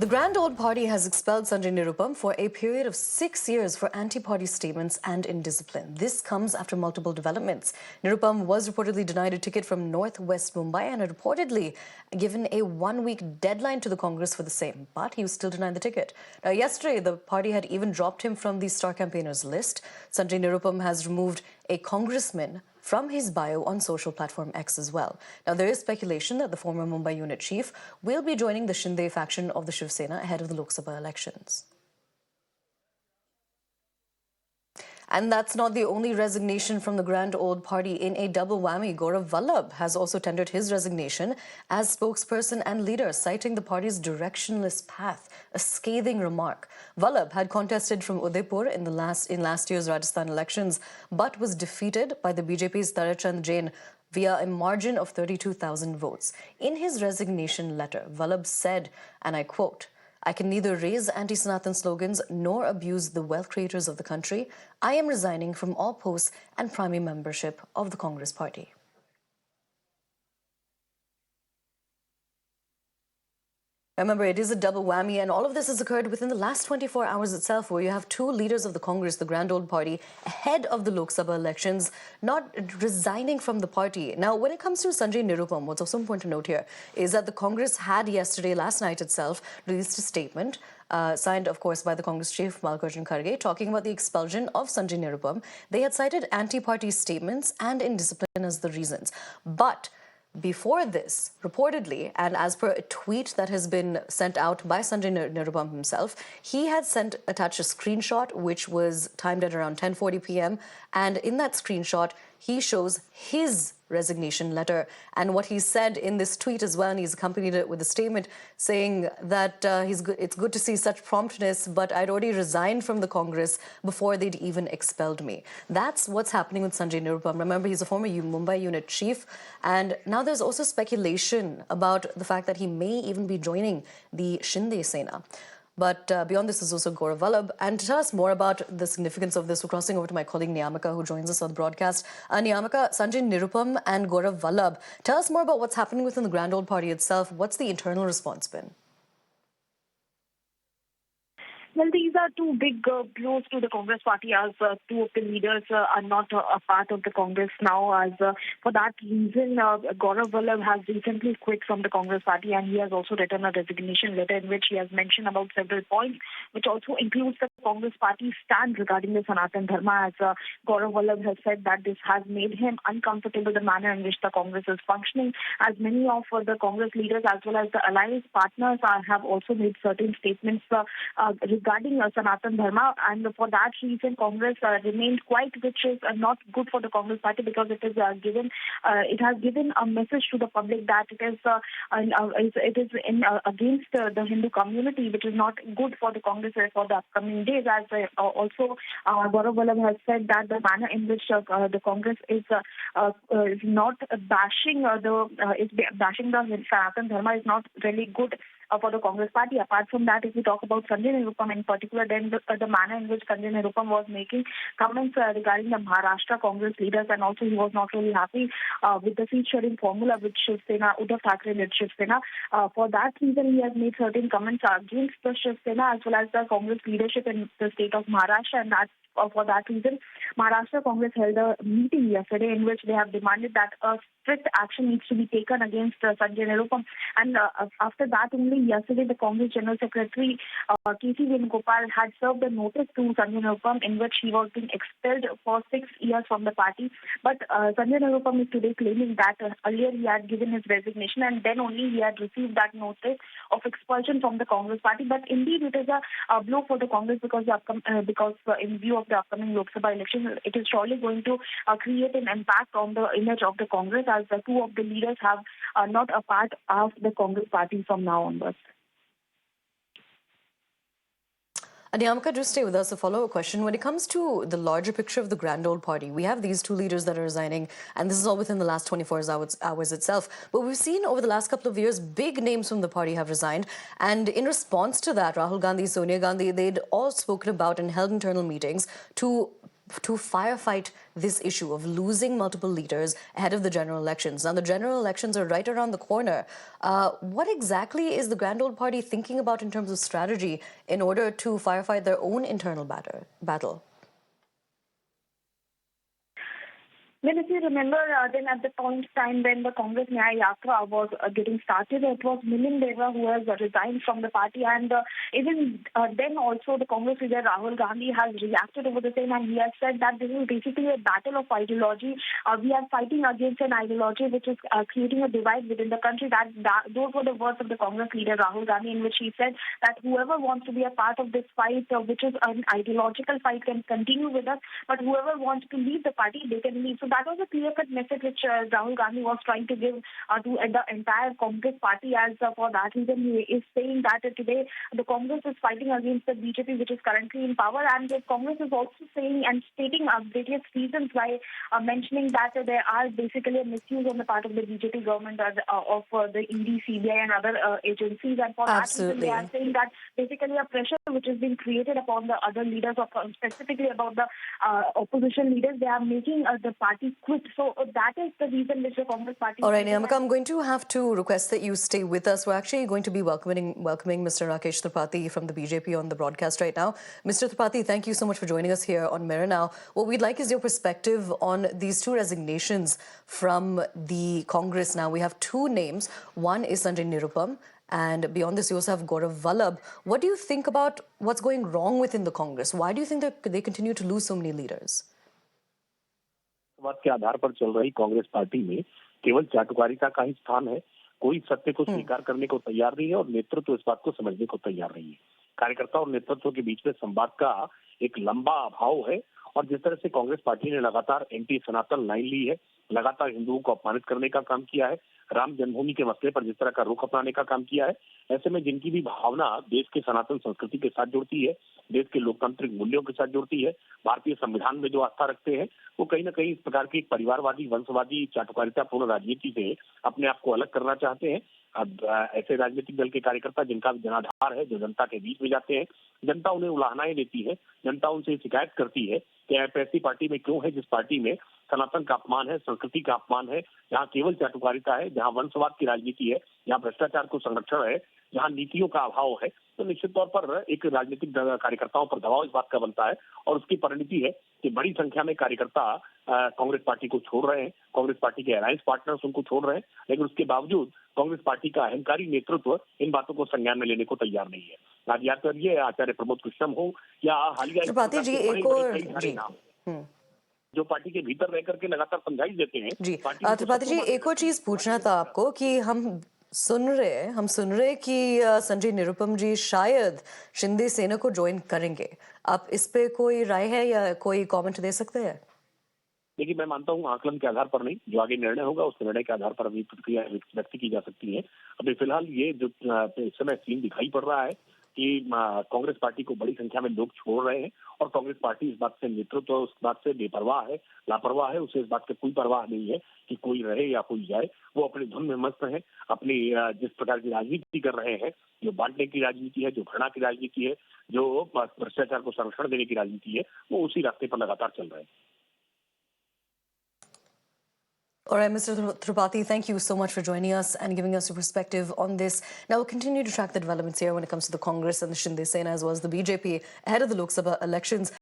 The Grand Old Party has expelled Sanjay Nirupam for a period of 6 years for anti-party statements and indiscipline. This comes after multiple developments. Nirupam was reportedly denied a ticket from northwest Mumbai and had reportedly given a one-week deadline to the Congress for the same, but he was still denied the ticket. Now, yesterday, the party had even dropped him from the star campaigners list. Sanjay Nirupam has removed a congressman from his bio on social platform X as well. Now, there is speculation that the former Mumbai unit chief will be joining the Shinde faction of the Shiv Sena ahead of the Lok Sabha elections. And that's not the only resignation from the Grand Old Party. In a double whammy, Gaurav Vallabh has also tendered his resignation as spokesperson and leader, citing the party's directionless path, a scathing remark. Vallabh had contested from Udaipur in last year's Rajasthan elections, but was defeated by the BJP's Tarachand Jain via a margin of 32,000 votes. In his resignation letter, Vallabh said, and I quote, "I can neither raise anti-Sanatan slogans nor abuse the wealth creators of the country. I am resigning from all posts and primary membership of the Congress party." Remember, it is a double whammy, and all of this has occurred within the last 24 hours itself, where you have two leaders of the Congress, the Grand Old Party, ahead of the Lok Sabha elections, not resigning from the party. Now, when it comes to Sanjay Nirupam, what's also important to note here is that the Congress had last night itself, released a statement signed, of course, by the Congress chief, Mallikarjun Kharge, talking about the expulsion of Sanjay Nirupam. They had cited anti-party statements and indiscipline as the reasons. But before this, reportedly, and as per a tweet that has been sent out by Sanjay Nirupam himself, he had attached a screenshot which was timed at around 10:40 p.m. And in that screenshot, he shows his resignation letter. And what he said in this tweet as well, and he's accompanied it with a statement saying that it's good to see such promptness, but I'd already resigned from the Congress before they'd even expelled me. That's what's happening with Sanjay Nirupam. Remember, he's a former Mumbai unit chief. And now there's also speculation about the fact that he may even be joining the Shinde Sena. But beyond this is also Gaurav Vallabh. And to tell us more about the significance of this, we're crossing over to my colleague Niyamika, who joins us on the broadcast. Niyamika, Sanjay Nirupam and Gaurav Vallabh, tell us more about what's happening within the Grand Old Party itself. What's the internal response been? Well, these are two big blows to the Congress party, as two of the leaders are not a part of the Congress now. As for that reason, Gaurav Vallabh has recently quit from the Congress party, and he has also written a resignation letter in which he has mentioned about several points, which also includes the Congress party's stand regarding the Sanatan Dharma. As Gaurav Vallabh has said that this has made him uncomfortable, the manner in which the Congress is functioning, as many of the Congress leaders as well as the alliance partners have also made certain statements regarding Sanatan Dharma, and for that reason, Congress remained quiet, which is not good for the Congress party, because it has given a message to the public that it is against the Hindu community, which is not good for the Congress for the upcoming days. As also Gaurav Vallabh has said that the manner in which the Congress is not bashing the Sanatan Dharma is not really good for the Congress party. Apart from that, if we talk about Sanjay Nirupam in particular, then the manner in which Sanjay Nirupam was making comments regarding the Maharashtra Congress leaders, and also he was not really happy with the seat-sharing formula which Shiv Sena, Uddhav Thackeray led Shiv Sena. For that reason, he has made certain comments against the Shiv Sena as well as the Congress leadership in the state of Maharashtra, and for that reason, Maharashtra Congress held a meeting yesterday in which they have demanded that a strict action needs to be taken against Sanjay Nirupam. And after that only, yesterday, the Congress General Secretary K.C. Venugopal had served a notice to Sanjay Nirupam in which he was being expelled for 6 years from the party. But Sanjay Nirupam is today claiming that earlier he had given his resignation, and then only he had received that notice of expulsion from the Congress party. But indeed, it is a blow for the Congress, because in view of the upcoming Lok Sabha election, it is surely going to create an impact on the image of the Congress, as the two of the leaders have not a part of the Congress party from now onwards. Niyamika, just stay with us. A follow-up question. When it comes to the larger picture of the Grand Old Party, we have these two leaders that are resigning, and this is all within the last 24 hours itself. But we've seen over the last couple of years, big names from the party have resigned. And in response to that, Rahul Gandhi, Sonia Gandhi, they'd all spoken about and held internal meetings to to firefight this issue of losing multiple leaders ahead of the general elections. Now, the general elections are right around the corner. What exactly is the Grand Old Party thinking about in terms of strategy in order to firefight their own internal battle? Well, if you remember, then at the point in time when the Congress Nyaya Yatra was getting started, it was Milind Deva who has resigned from the party, and even then also the Congress leader Rahul Gandhi has reacted over the same, and he has said that this is basically a battle of ideology. We are fighting against an ideology which is creating a divide within the country. Those were the words of the Congress leader Rahul Gandhi, in which he said that whoever wants to be a part of this fight, which is an ideological fight, can continue with us, but whoever wants to leave the party, they can leave. So that was a clear-cut message which Rahul Gandhi was trying to give to the entire Congress party, as for that reason he is saying that today the Congress is fighting against the BJP, which is currently in power, and the Congress is also saying and stating various reasons why, mentioning that there are basically a misuse on the part of the BJP government of the ED, CBI and other agencies, and for that reason they are Absolutely. saying that basically a pressure which is being created upon the other leaders, of specifically about the opposition leaders, they are making the party quit. So that is the reason which the Congress party. All right, Niyamika, I'm going to have to request that you stay with us. We're actually going to be welcoming Mr. Rakesh Tripathi from the BJP on the broadcast right now. Mr. Tripathi, thank you so much for joining us here on Mirror Now. What we'd like is your perspective on these two resignations from the Congress now. We have two names. One is Sanjay Nirupam, and beyond this, you also have Gaurav Vallabh. What do you think about what's going wrong within the Congress? Why do you think that they continue to lose so many leaders? बात के आधार पर चल रही Congress party में केवल चाटुकारिता का ही स्थान है। कोई सत्य को स्वीकार करने को तैयार नहीं है और नेतृत्व इस बात को समझने को तैयार नहीं है। कार्यकर्ता और नेतृत्व के बीच में संवाद का एक लंबा अभाव है और जिस तरह से कांग्रेस पार्टी ने लगातार एंटी सनातन लाइन ली है, लगातार हिंदुओं को अपमानित करने का काम किया है, राम जन्मभूमि के मसले पर जिस तरह का रुख अपनाने का काम किया है, ऐसे में जिनकी भी भावना देश के सनातन संस्कृति के साथ जुड़ती है, देश के लोकतांत्रिक मूल्यों के साथ जुड़ती है, भारतीय संविधान में जो आस्था रखते हैं, वो कहीं ना कहीं इस प्रकार की परिवारवादी, वंशवादी, चाटुकारितापूर्ण राजनीति से अपने आप को अलग करना चाहते हैं। अब ऐसे राजनीतिक दल के कार्यकर्ता जिनका जनाधार है, जो जनता के बीच में जाते हैं, जनता उन्हें उलाहनाएं देती है, जनता उनसे शिकायत करती है कि आप ऐसी पार्टी में क्यों है जिस पार्टी में सनातन का अपमान है, संस्कृति का अपमान है, जहां केवल चाटुकारिता है, जहां वंशवाद की राजनीति है, जहां भ्रष्टाचार को संरक्षण है, जहां नीतियों का अभाव है। तो निश्चित तौर पर एक राजनीतिक कार्यकर्ताओं पर दबाव इस बात का बनता है और उसकी परिणति है कि बड़ी संख्या में कार्यकर्ता कांग्रेस पार्टी को छोड़ रहे हैं, कांग्रेस पार्टी के अलायंस पार्टनर्स उनको छोड़ रहे हैं, लेकिन उसके बावजूद कांग्रेस पार्टी का अहंकारी नेतृत्व इन बातों को संज्ञान में लेने को तैयार नहीं है। आज या तो ये आचार्य प्रमोद कृष्णम हो या हालिया त्रिपाठी जी, एक और जो पार्टी के भीतर रह करके लगातार समझाई देते हैं। जी, त्रिपाठी जी, एक और चीज पूछना था आपको कि हम सुन रहे कि संजय निरुपम जी शायद शिंदे सेना को ज्वाइन करेंगे। आप इस पे कोई राय है या कोई कमेंट दे सकते हैं? देखिए, मैं मानता हूँ आकलन के आधार पर नहीं, जो आगे निर्णय होगा उस निर्णय के आधार पर अभी प्रतिक्रिया व्यक्त की जा सकती है। अभी फिलहाल ये जो इस समय सीन दिखाई पड़ रहा है कि कांग्रेस पार्टी को बड़ी संख्या में लोग छोड़ रहे हैं और कांग्रेस पार्टी इस बात से नेतृत्व उस बात से बेपरवाह है, लापरवाह है, उसे इस बात की कोई परवाह नहीं है कि कोई रहे या कोई जाए। वो अपने धुन में मस्त है, अपनी जिस प्रकार की राजनीति कर रहे हैं, जो बांटने की राजनीति है, जो घृणा की राजनीति है, जो भ्रष्टाचार को संरक्षण देने की राजनीति है, वो उसी रास्ते पर लगातार चल रहे हैं। All right, Mr. Tripathi, thank you so much for joining us and giving us your perspective on this. Now, we'll continue to track the developments here when it comes to the Congress and the Shinde Sena as well as the BJP ahead of the Lok Sabha elections.